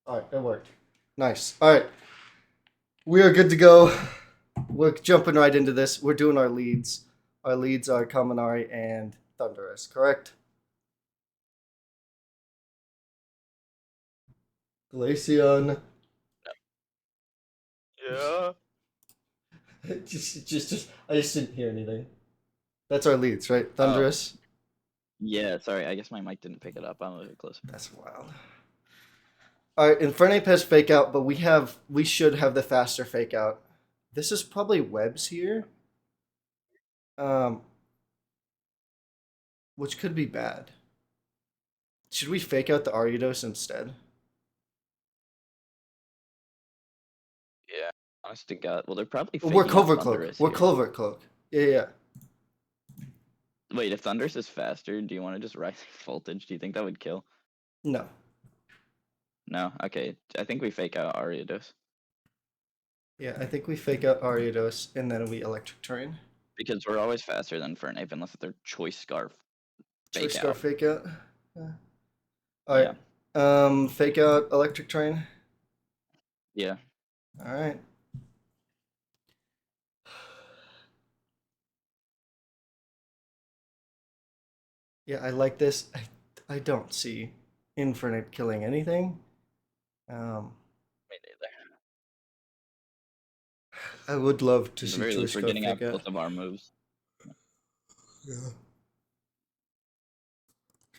All right, it worked. Nice. All right, we are good to go. We're jumping right into this. We're doing our leads. Our leads are Kaminari and Thunderous, correct? Glaceon. Yeah. I just didn't hear anything. That's our leads, right? Oh, Thunderous. yeah. Sorry, I guess my mic didn't pick it up. I'm a little closer. That's wild. All right, Infernape has fake out, but we should have the faster fake out. This is probably webs here, um, which could be bad. Should we fake out the Ariados instead? Yeah. Honest to God. Well, they're probably We're faking out covert cloak. Thunderous We're here. covert cloak. Yeah, yeah. Wait, if Thunderous is faster, do you want to just Rising Voltage? Do you think that would kill? No. No? Okay. I think we fake out Ariados. Yeah, I think we fake out Ariados and then we electric terrain. Because we're always faster than Fernape unless they're Choice Scarf Choice fake scar out. fake out. Yeah. All right. Yeah. Fake out electric terrain. Yeah. All right. Yeah, I like this. I don't see Infernape killing anything. Um, Me neither. I would love to At the see very Choice least, we're scar getting fake out out. both of our moves. Yeah.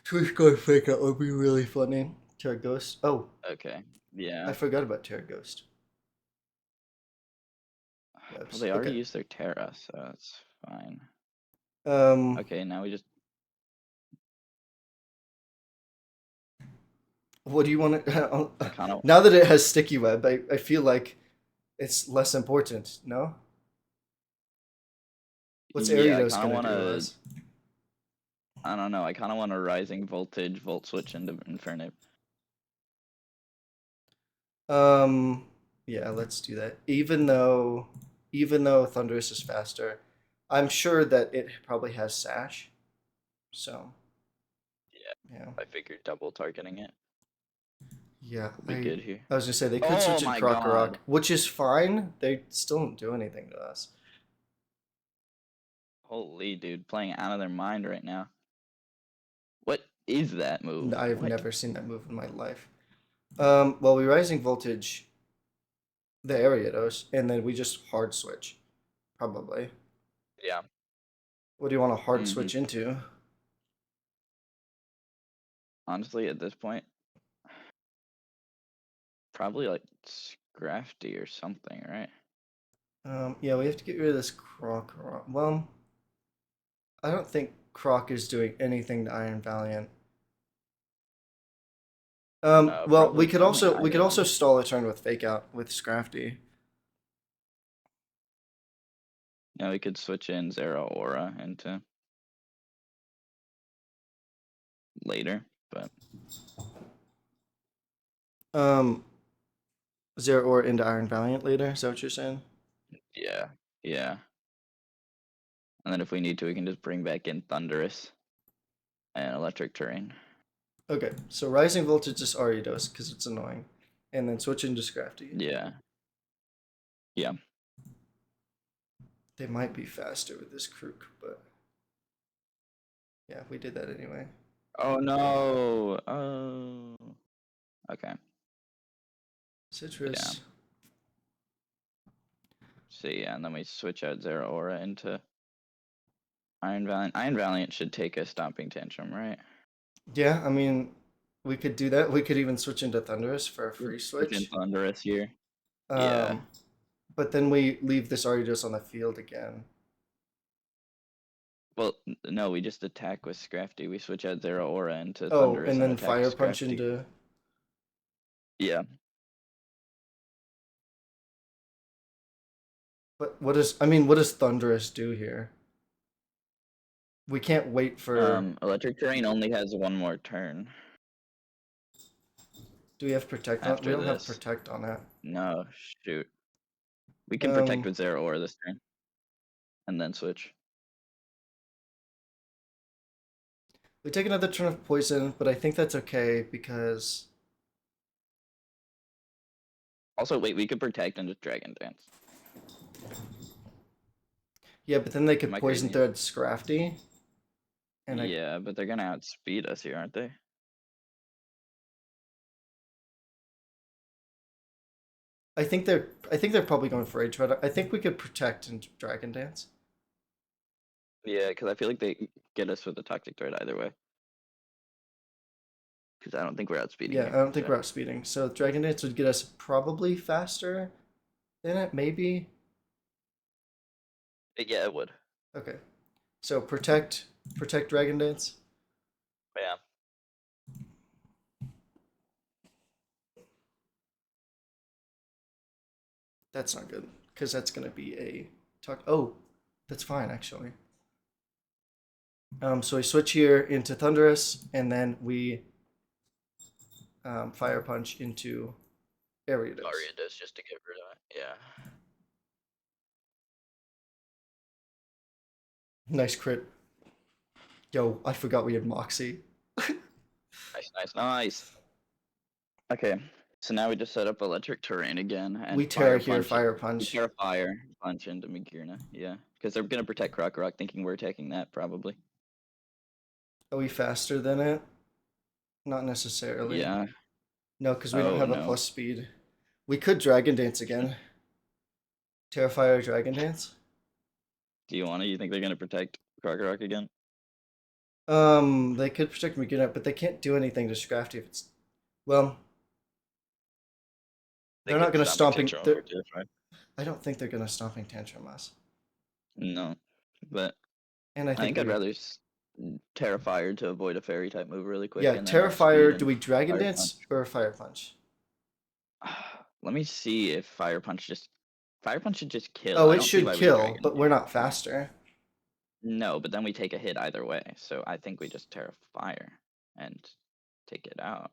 Choice scar fake out would be really funny. Terra Ghost. Oh, Okay. I Yeah. forgot about Terra Ghost. Well, Webs. they already Okay. used their Terra, so that's fine. Um, Okay, now we just what do you want to? I kind of Now that it has sticky web, I feel like it's less important. No. What's yeah, I Ariados kind of gonna want do to. us? I don't know. I kind of want a Rising Voltage Volt Switch into Infernape. Um, yeah, let's do that. Even though Thunderous is faster, I'm sure that it probably has Sash. So Yeah, yeah, I figured double targeting it yeah. will be I good here. I was gonna say they could Oh switch in my Krokorok, god! which is fine. They still don't do anything to us. Holy dude, playing out of their mind right now. What is that move? I've What? never seen that move in my life. Well, we Rising Voltage the Ariados, and then we just hard switch, probably. Yeah. What do you want to hard Mm-hmm. switch into? Honestly, at this point, probably like Scrafty or something, right? Yeah, we have to get rid of this Croc. Well, I don't think Croc is doing anything to Iron Valiant. No, Well, we could probably also we neither could of also them. stall a turn with Fake Out with Scrafty. Yeah, we could switch in Zero Aura into later, but Um, Zero or into Iron Valiant later. Is that what you're saying? yeah, yeah. And then if we need to, we can just bring back in Thunderous and Electric Terrain. Okay, so Rising Voltage is Ariados because it's annoying, and then switch into Scrafty. Yeah, yeah. They might be faster with this Krook, but yeah, we did that anyway. Oh no! Oh, okay. Yeah. Citrus. So yeah, and then we switch out Zero Aura into Iron Valiant. Iron Valiant should take a Stomping Tantrum, right? Yeah, I mean, we could do that. We could even switch into Thunderous for a Yep. free Switch in switch. Thunderous here. Yeah. Um, but then we leave this Ariados on the field again. Well, no, we just attack with Scrafty. We switch out Zero Aura into Oh, Thunderous and and then attack Fire Punch Scrafty. into. Yeah. But what is? I mean, what does Thunderous do here? We can't wait for. Electric Terrain only has one more turn Do we have Protect on? We after don't have this. Protect on it. No, shoot. We can protect Um, with Zero Aura this turn and then switch. we take another turn of poison, but I think that's okay because Also, wait, we could protect and just Dragon Dance. Yeah, but then they Am could I poison crazy? thread Scrafty. And Yeah, but they're gonna outspeed us here, aren't they? I think they're probably going for Rage Red. I think we could protect and Dragon Dance. Yeah, because I feel like they get us with the Toxic Thread either way. Because I don't think we're outspeeding Yeah, here. I don't think So we're outspeeding. So Dragon Dance would get us probably faster than it, maybe. yeah, it would. Okay. So protect Dragon Dance. Yeah. That's not good because that's gonna be a talk. Oh, that's fine actually. So we switch here into Thunderous, and then we Fire Punch into Ariados. Ariados just to get rid of it. Yeah. Nice crit. Yo, I forgot we had Moxie. Nice, nice, nice. Okay. So now we just set up electric terrain again and We Terra fire here, punch. Fire We Punch. Terra fire punch into Magirna. Yeah. Because they're gonna protect Krokorok, thinking we're attacking that probably. Are we faster than it? Not necessarily. Yeah. No, because we don't Oh have a no. plus speed. We could Dragon Dance again. Terrifier Dragon Dance. Do you want to? You think they're gonna protect Krokorok again? They could protect Maguna, but they can't do anything to Scrafty if it's well. They They're not could gonna stomping stomping. tantrum or They're, terrify. I don't think they're gonna stomping tantrum us. No, but And I I think think I'd we rather Terrifier to avoid a fairy type move really quick, yeah, and then outspeed Terrifier. Do and we Dragon Fire Punch. Dance or Fire Punch? Let me see if Fire Punch should just kill. Oh, I it don't see should why we kill, Dragon but we're Dance. not faster. No, but then we take a hit either way. So I think we just Terrifire and take it out.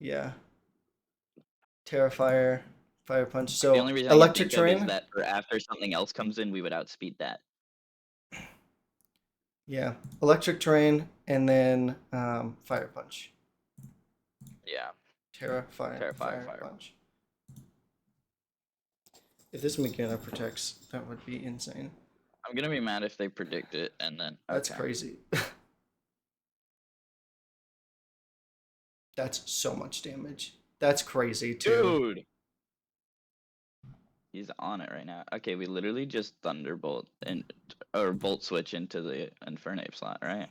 Yeah. Terrifier, Fire Punch. Like, the So only reason I can electric think of is terrain. that for after something else comes in, we would outspeed that. Yeah, electric terrain, and then Fire Punch. Yeah, Fire Fire. Punch. If this Magana protects, that would be insane. I'm gonna be mad if they predict it and then That's okay. crazy. That's so much damage. That's crazy too. Dude, he's on it right now. Okay, we literally just Thunderbolt or Bolt Switch into the Infernape slot, right?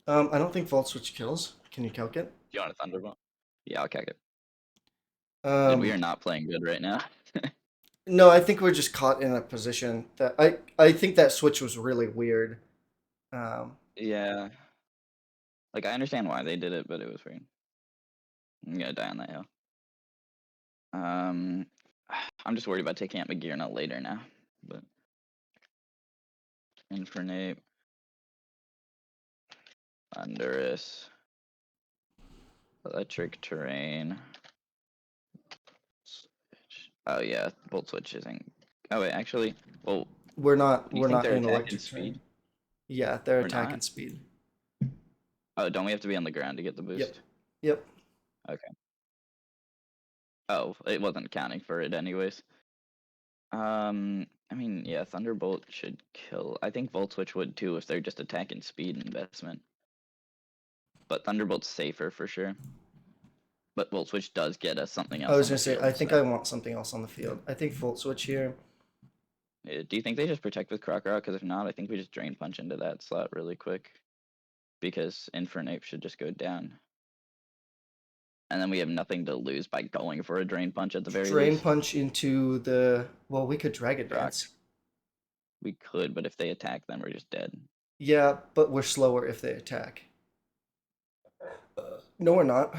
I don't think Vault Switch kills. Can you calc it? Do you want a Thunderbolt? Yeah, I'll kick it. Dude, we Um, are not playing good right now. no, I think we're just caught in a position that I think that switch was really weird. Yeah, like I understand why they did it, but it was weird. I'm gonna die on that hill. Um, I'm just worried about taking out Magirna later now, but Infernape, Thunderous, Electric Terrain. Oh yeah, Bolt Switch isn't. Oh wait, actually, well, we're do you we're think not they're in attack and electric speed? terrain. Yeah, they're We're attack not. and speed. Oh, don't we have to be on the ground to get the Yep. boost? Yep. Okay. Oh, it wasn't counting for it anyways. I mean, yeah, Thunderbolt should kill. I think Volt Switch would too if they're just attack and speed investment. But Thunderbolt's safer for sure. But Volt Switch does get us something I else was on the gonna say field. I think So. I want something else on the field. I think Volt Switch here. Do you think they just protect with Krokorok? Because if not, I think we just Drain Punch into that slot really quick. Because Infernape should just go down. And then we have nothing to lose by going for a Drain Punch at the very Drain least. Punch into the well, we could Dragon Rock. Dance. We could, but if they attack, then we're just dead. Yeah, but we're slower if they attack. No, we're not.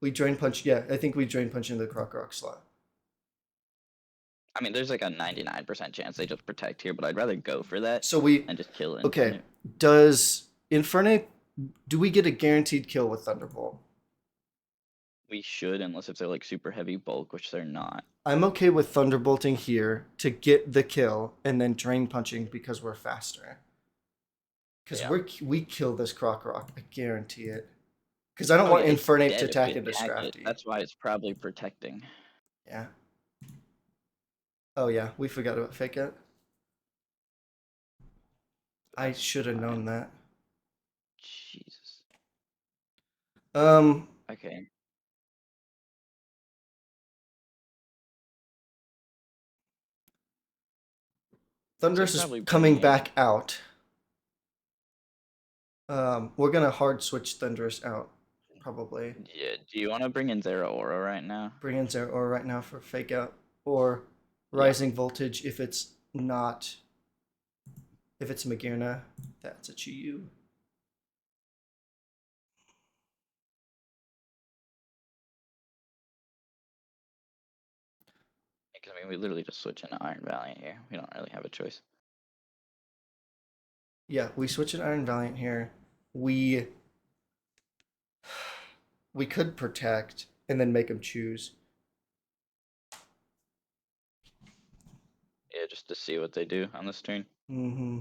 We Drain Punch. Yeah, I think we Drain Punch into the Krokorok slot. I mean, there's like a 99% chance they just protect here, but I'd rather go for that So we and just kill okay. Infernape. Does Infernape? Do we get a guaranteed kill with Thunderbolt? We should, unless if they're like super heavy bulk, which they're not. I'm okay with Thunderbolting here to get the kill and then Drain Punching because we're faster. Because Yeah. we kill this Krokorok, I guarantee it. Because I don't Oh, want yeah, it's Infernape dead to if we attack into attack it. Scrafty. That's why it's probably protecting. Yeah. Oh yeah, we forgot about fake out. I That's should have known fine. that. Jesus. Um, Okay. So Thunderous is probably coming bringing. back out. We're gonna hard switch Thunderous out, probably. Yeah. Do you want to bring in Zera Aura right now? Bring in Zero or right now for fake out or Yeah. rising voltage if it's not if it's Magirna. That's a Chiyu. Because I mean, we literally just switch into Iron Valiant here. We don't really have a choice. Yeah, we switch an Iron Valiant here. We we could protect and then make him choose. Yeah, just to see what they do on this turn. Mm-hmm.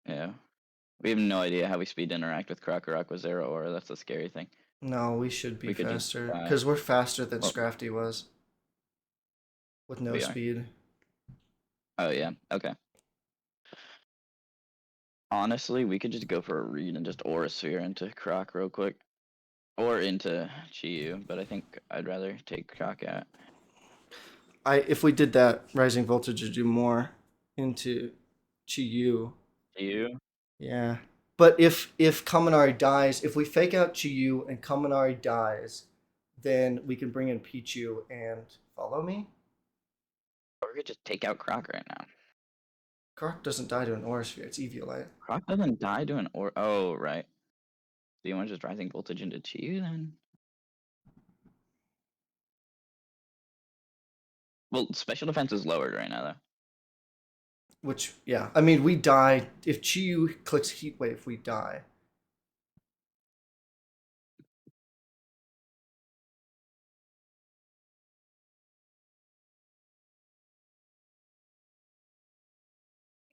Yeah. We have no idea how we speed interact with Krookorock with Zero Aura. That's the scary thing. No, we should be We could just. faster because we're faster than Well, Scrafty was with no we are. speed. Oh, yeah. Okay. Honestly, we could just go for a read and just Aura Sphere into Croc real quick. Or into Chiyu, but I think I'd rather take Croc out. If we did that, rising voltage would do more into Chiyu. Chiyu? Yeah. But if Kaminari dies, if we fake out Chiyu and Kaminari dies, then we can bring in Pichu and follow me. Or we could just take out Croc right now. Croc doesn't die to an Aura Sphere. It's Eviolite. Croc doesn't die to an Aura. Oh, right. Do you want just Rising Voltage into Chiyu then? Well, special defense is lowered right now, though. Which, yeah. I mean, we die. If Chiyu clicks Heat Wave, we die.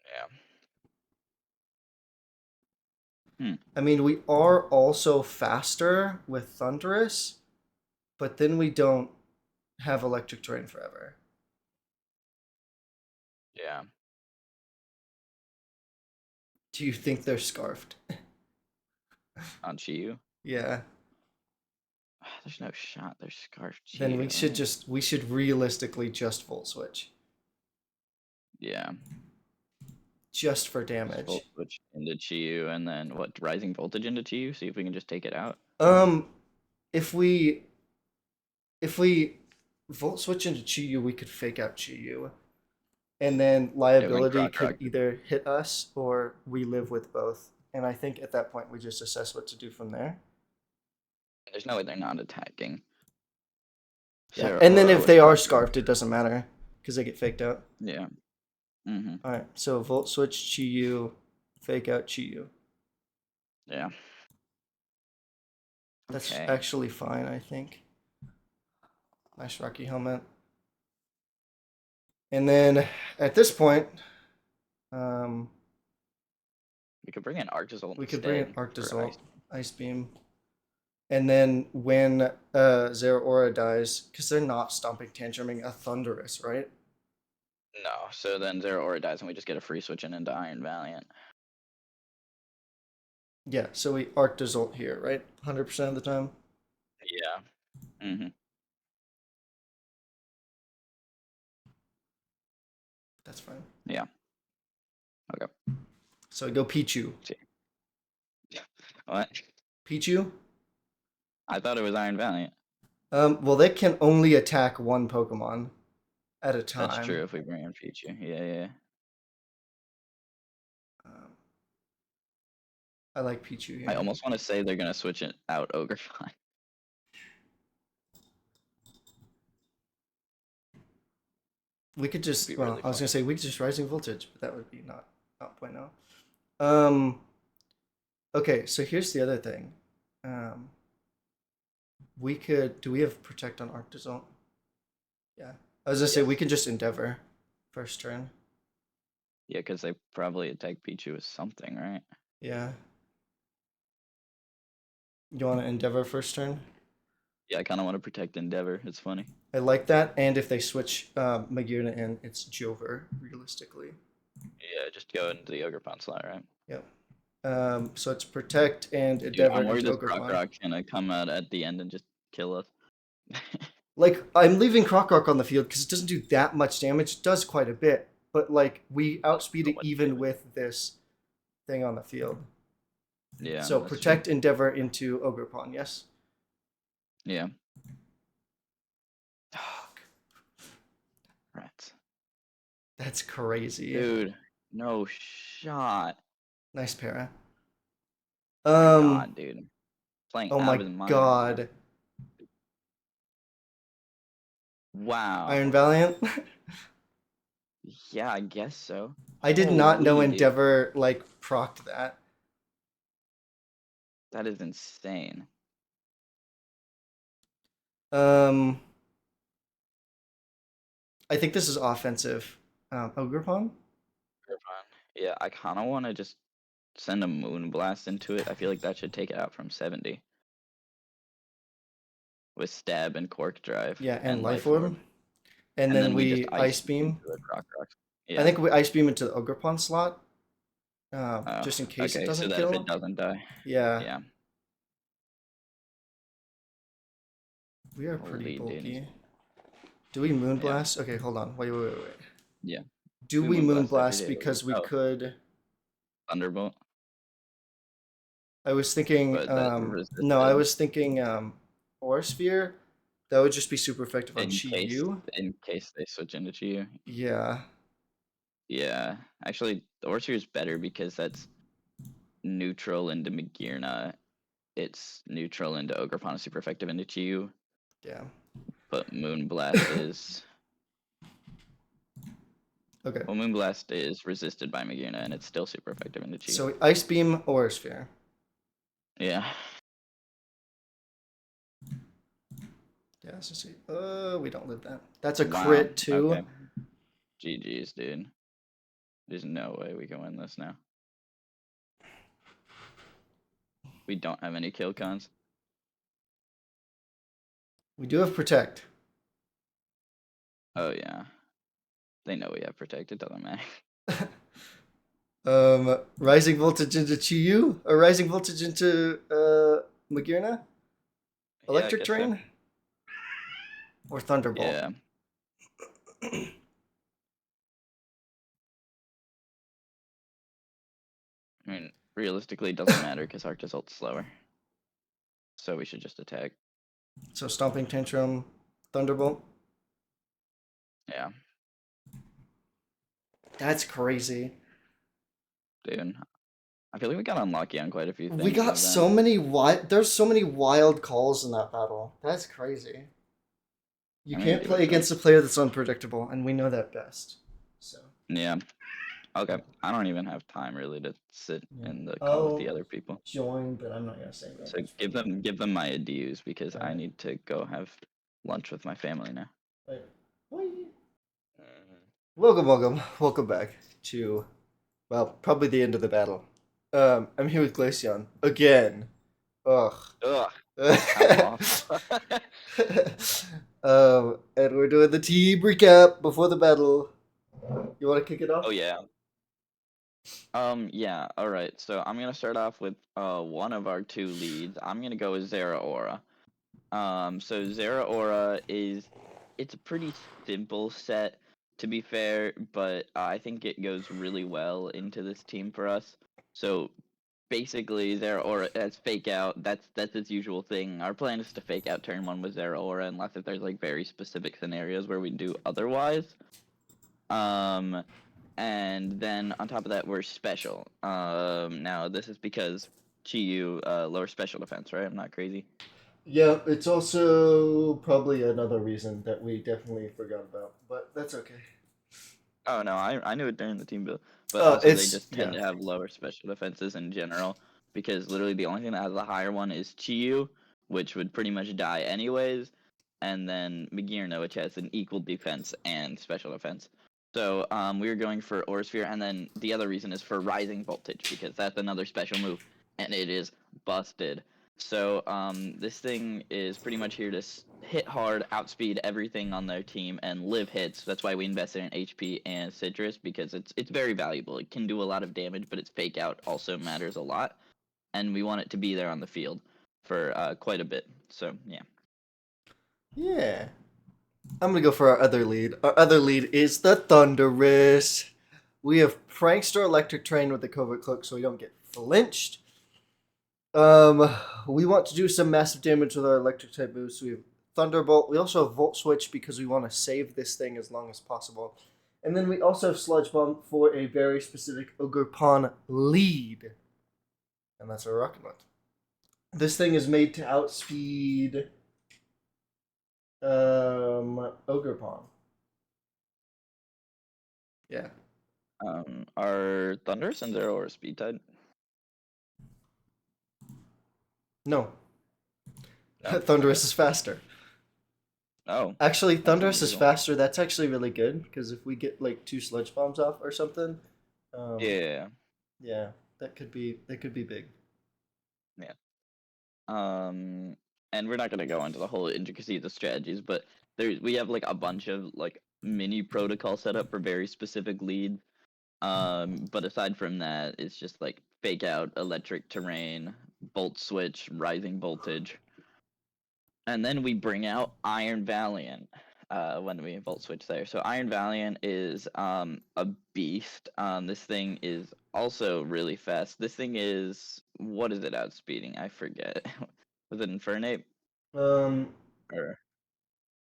Yeah. Hmm. I mean, we are also faster with Thunderous, but then we don't have Electric Terrain forever. Yeah. Do you think they're scarfed? On Chiyu? Yeah. There's no shot. There's Scarf Then Chiyu, right? we should realistically just Volt Switch. Yeah. Just for Just Volt damage. Switch into Chiyu, and then what? Rising Voltage into Chiyu? See if we can just take it out. Um, if we Volt Switch into Chiyu, we could fake out Chiyu. And then Yeah, when liability Croc could either hit us or we live with both. And I think at that point we just assess what to do from there. There's no way they're not attacking. Yeah. Sarah And then Aura if with they are Croc. scarfed, it doesn't matter because they get faked out. Yeah. Mm-hmm. All right. So Volt Switch Chiyu, fake out Chiyu. Yeah. That's Okay. actually fine, I think. Nice Rocky helmet. And then at this point, We could bring in Arctazol we could bring in instead for Arctazol, Ice. Ice Beam. And then when Zero Aura dies, because they're not stomping tantruming a Thunderous, right? No, so then Zero Aura dies and we just get a free switch in into Iron Valiant. Yeah, so we Arctazol here, right? 100% of the time. Yeah. Mm-hmm. That's fine. Yeah. Okay. So go Pichu. See. What? Pichu? I thought it was Iron Valiant. Well, they can only attack one Pokemon at a That's time. true if we bring in Pichu. Yeah. Um, I like Pichu here. I almost want to say they're gonna switch it out Ogre Fine. We could just, Be well, really I was funny. gonna say we could just Rising Voltage, but that would be not point oh. Okay, so here's the other thing. We could, do we have Protect on Arctazol? Yeah. I was gonna say we can just Endeavor first turn. Yeah, because they probably attack Pichu with something, right? Yeah. You want to Endeavor first turn? Yeah, I kind of want to protect Endeavor. It's funny. I like that. And if they switch Magirna in, it's Jover, realistically. Yeah, just go into the Ogre Pawn slot, right? Yep. So it's protect and Dude, endeavor I'm worried into this Ogrepon. Krookorock's gonna come out at the end and just kill us. Like I'm leaving Krokorok on the field because it doesn't do that much damage. It does quite a bit, but like we outspeed So it much even damage. with this thing on the field. Yeah, So that's true. protect endeavor into Ogrepon. Yes. Yeah. Rats. That's crazy. Dude, no shot. Nice para. My Um. God, dude. Playing Oh out of my his mind right now. God. Wow. Iron Valiant. Yeah, I guess so. I did not know Holy, dude. Endeavor like procced that. That is insane. Um. I think this is offensive. Ogrepon. Griffon. Yeah, I kind of want to just send a Moon Blast into it. I feel like that should take it out from 70 with Stab and Cork Drive Yeah, and and Life Life Orb. Orb. And And then then we just we Ice Ice Beam Beam. into a Krokorok. I Yeah. think we Ice Beam into the Ogrepon slot. Oh, Just in case it okay. So doesn't that if kill. it doesn't die. Yeah, Yeah. we are pretty Holy dude. bulky. Do we Yeah. Moonblast? Okay, hold on. Wait. Yeah. Do We we Moonblast every Moonblast day. What do you? because we Oh, could? Thunderbolt. I was thinking. But that's No, I resisted was thinking. Aura Sphere. That would just be super effective on in Chi case Yu. they switch into Chiyu. Yeah, Yeah. Actually, the Orchard is better because that's neutral into Magirna. It's neutral into Ogrepon, super effective into Chiyu. yeah. But Moonblast is Okay. well, Moonblast is resisted by Magirna, and it's still super effective into Chiyu. So Ice Beam, Aura Sphere. Yeah. Yeah, let's just see. We don't live that. That's a Wow. crit too. Okay. GG's, dude. There's no way we can win this now. We don't have any kill cons. We do have protect. Oh yeah. They know we have protect. It doesn't matter. Rising voltage into Chiyu or rising voltage into Magirna? Yeah, I Electric guess so. Drain or Thunderbolt? Yeah. I mean, realistically, it doesn't matter because Arctis ult's slower. So we should just attack. So Stomping Tantrum, Thunderbolt. Yeah, That's crazy. dude. I feel like we got unlucky on quite a few We things in got the so event. many wild. There's so many wild calls in that battle. That's crazy. You I mean, can't dude, I play feel like against a player that's unpredictable, and we know that best. So yeah. Okay, I don't even have time really to sit yeah, in the call with the I'll other people. join, but I'm not gonna say very So much. give them my adieus because All I right. need to go have lunch with my family now. Wait. Wait. Mhm. Welcome back to, well, probably the end of the battle. I'm here with Glaceon again. Ugh. Ugh, how awful. And we're doing the team recap before the battle. You want to kick it Oh off? yeah. Yeah, all right. So I'm gonna start off with one of our two leads. I'm gonna go with Zera Aura. So Zera Aura it's a pretty simple set to be fair, but I think it goes really well into this team for us. So basically Zera Aura has fake out. That's its usual thing. Our plan is to fake out turn one with Zera Aura unless if there's like very specific scenarios where we do otherwise. Um and then on top of that, we're special. Now this is because Chiyu lower special defense, right? I'm not crazy. Yeah, it's also probably another reason that we definitely forgot about, but that's okay. Oh no, I knew it during the team build, but also they It's just tend yeah, to have lower special defenses in general because literally the only thing that has a higher one is Chiyu, which would pretty much die anyways, and then Magirna, which has an equal defense and special defense. So we were going for Aura Sphere, and then the other reason is for Rising Voltage because that's another special move, and it is busted. So this thing is pretty much here to hit hard, outspeed everything on their team, and live hits. That's why we invested in HP and Citrus, because it's very valuable. It can do a lot of damage, but its fake out also matters a lot, and we want it to be there on the field for quite a bit. So yeah. Yeah. I'm gonna go for our other lead. Our other lead is the Thunderous. We have Prankster Electric Train with the Covert Cloak so we don't get flinched. We want to do some massive damage with our electric type moves. So we have Thunderbolt. We also have Volt Switch because we want to save this thing as long as possible. And then we also have Sludge Bomb for a very specific Ogre Pawn lead. And that's our rocket with. This thing is made to outspeed Ogre Pawn. Yeah. Are Thunderous and Zero or Speed type? No. No? Thunderous Okay. is faster. Oh, Actually, that's Thunderous is unusual. faster. That's actually really good because if we get like 2 Sludge Bombs off or something, Yeah, yeah, that could be big. yeah. And we're not gonna go into the whole intricacies of strategies, but we have like a bunch of like mini protocol set up for very specific leads. But aside from that, it's just like fake out, electric terrain, bolt switch, rising voltage, and then we bring out Iron Valiant. When we volt switch there, so Iron Valiant is a beast. This thing is also really fast. This thing is, what is it outspeeding? I forget. Was it Infernape Um, or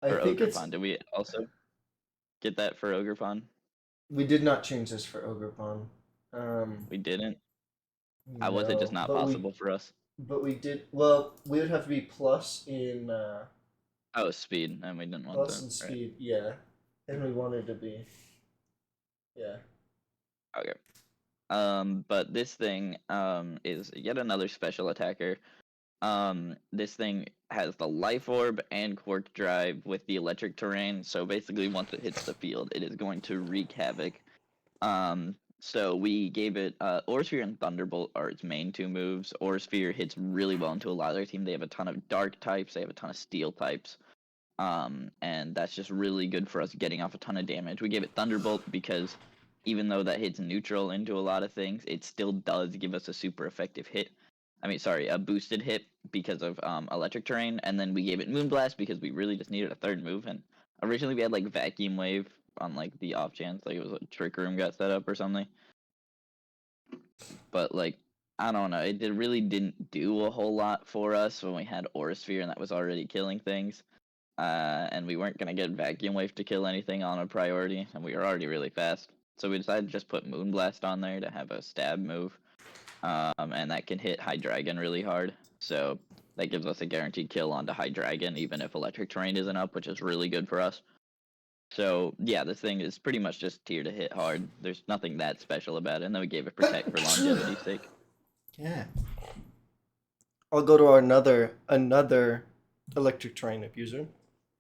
I or think it's Ogrepon? Did we also get that for Ogrepon? we did not change this for Ogerpon. We didn't. Was it just No, not but we possible for us? but we did. Well, we would have to be Oh, speed, and we didn't want plus that, in right? speed, yeah, and we wanted to be, yeah. Okay. But this thing is yet another special attacker. This thing has the life orb and quark drive with the electric terrain. So basically, once it hits the field, it is going to wreak havoc. So we gave it Orsphere and Thunderbolt are its main two moves. Orsphere hits really well into a lot of their team. They have a ton of dark types. They have a ton of steel types. And that's just really good for us getting off a ton of damage. We gave it Thunderbolt because even though that hits neutral into a lot of things, it still does give us a super effective hit. I mean, sorry, a boosted hit because of electric terrain. And then we gave it Moonblast because we really just needed a third move. And originally we had like Vacuum Wave on like the off chance like it was a Trick Room got set up or something. But like I don't know, really didn't do a whole lot for us when we had Aurasphere and that was already killing things. And we weren't gonna get Vacuum Wave to kill anything on a priority, and we were already really fast. So we decided to just put Moonblast on there to have a stab move, and that can hit High Dragon really hard. So that gives us a guaranteed kill onto High Dragon, even if Electric Terrain isn't up, which is really good for us. So yeah, this thing is pretty much just tier to hit hard. There's nothing that special about it, and then we gave it Protect for longevity's sake. Yeah. I'll go to our another electric terrain abuser.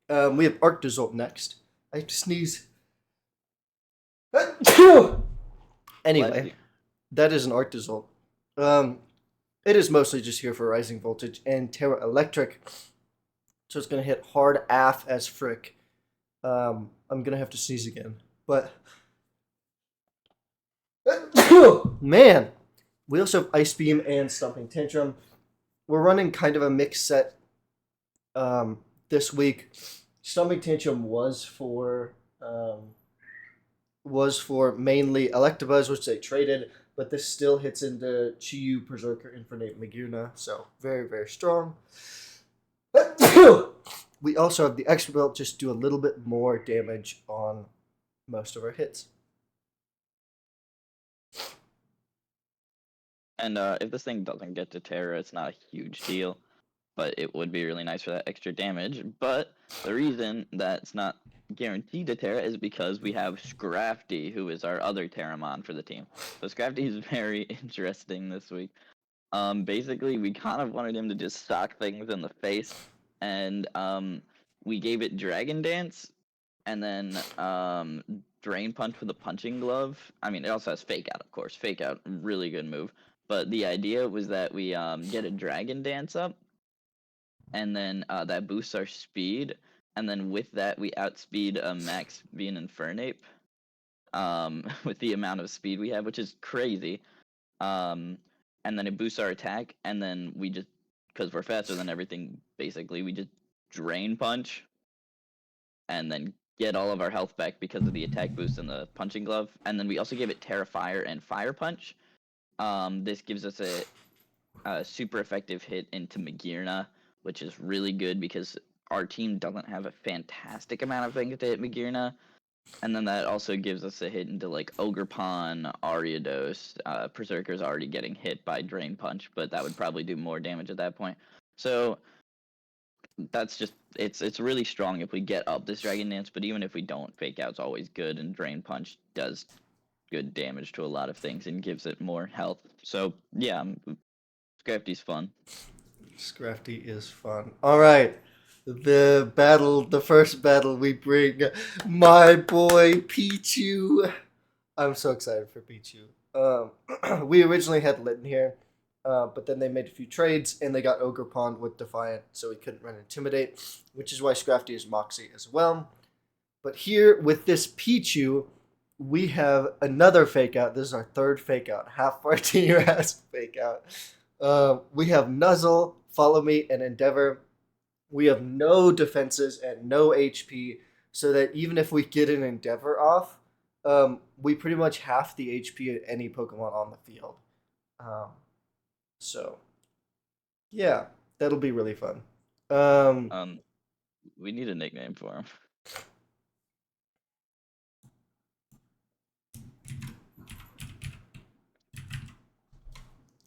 We have Arc Dissolve next. I have to sneeze. Bless Anyway, you. that is an Arc Dissolve. Um, it is mostly just here for Rising Voltage and Terra Electric. So it's going to hit hard AF as frick. I'm going to have to sneeze again. But, man, we also have Ice Beam and Stumping Tantrum. We're running kind of a mixed set this week. Stumping Tantrum was for mainly Electabuzz, which they traded, but this still hits into Chiyu, Berserker, Infernape, Maguna, so very, very strong. We also have the Expert Belt just do a little bit more damage on most of our hits. And if this thing doesn't get to Terra, it's not a huge deal, but it would be really nice for that extra damage. But the reason that's not guaranteed to Terra is because we have Scrafty, who is our other Terramon for the team. So Scrafty is very interesting this week. Basically, we kind of wanted him to just sock things in the face, and we gave it Dragon Dance, and then Drain Punch with a Punching Glove. I mean, it also has Fake Out, of course. Fake Out, really good move. But the idea was that we get a dragon dance up, and then that boosts our speed, and then with that we outspeed Max being Infernape, with the amount of speed we have, which is crazy. Um, and then it boosts our attack, and then we just, because we're faster than everything, basically, we just drain punch, and then get all of our health back because of the attack boost and the punching glove. And then we also give it Terra Fire and Fire Punch. This gives us a super effective hit into Magearna, which is really good because our team doesn't have a fantastic amount of things to hit Magearna. And then that also gives us a hit into like Ogerpon, Ariados. Berserker's already getting hit by Drain Punch, but that would probably do more damage at that point. So that's just it's really strong if we get up this Dragon Dance, but even if we don't, Fake Out's always good, and Drain Punch does good damage to a lot of things and gives it more health. So yeah, Scrafty's fun. Scrafty is fun. All right. The first battle we bring my boy Pichu. I'm so excited for Pichu. We originally had Litten here, but then they made a few trades and they got Ogre Pond with Defiant, so he couldn't run Intimidate, which is why Scrafty is Moxie as well. But here with this Pichu, we have another fake out. This is our third fake out. Half our team has fake out. We have Nuzzle, Follow Me, and Endeavor. We have no defenses and no HP, so that even if we get an Endeavor off, we pretty much half the HP of any Pokemon on the field. So, yeah, that'll be really fun. We need a nickname for him.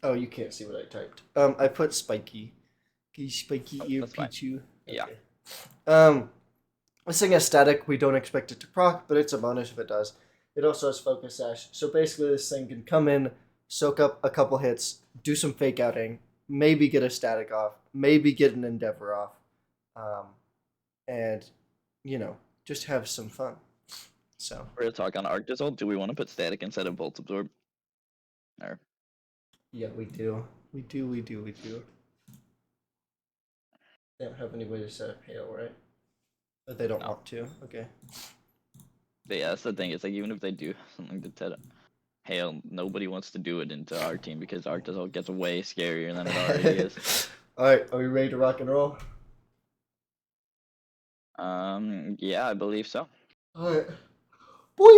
Oh, you can't see what I typed. I put Spiky. Spiky Ear That's fine. Pichu. Yeah. This thing has static. We don't expect it to proc, but it's a bonus if it does. It also has Focus Sash. So basically, this thing can come in, soak up a couple hits, do some fake outing, maybe get a static off, maybe get an Endeavor off, and, just have some fun. So. We're gonna talk on Arctisol. Do we want to put static instead of Volt Absorb? Or Yeah, we do. We do. They don't have any way to set up Hail, right? But they don't want to. Okay. But yeah, that's the thing. It's like even if they do something to set up Hail, nobody wants to do it into our team because Arctisol gets way scarier than it already is. Alright, are we ready to rock and roll? Yeah, I believe so. Alright. Boy!